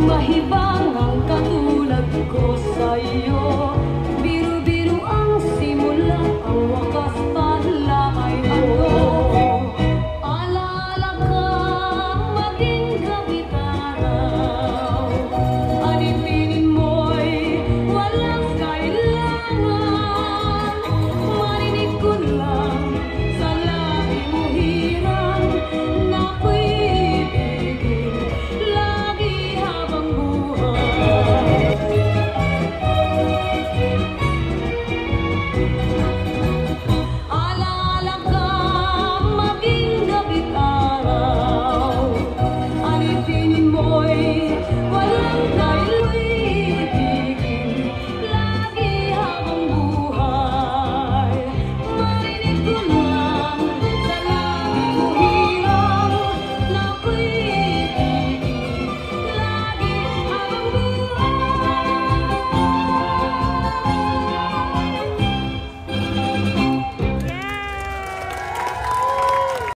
mahibang ang katulad ko sa'yo. Biro-biro ang simula, ang wakas pala ay ako. Alala ka, maging gabi araw, alipinin mo'y walang kailangan. Marinig ko lang sa labi mo hirang, nako'y ibigin lagi habang buhay. Alala ka, maging gabi't araw, alipinin mo'y walang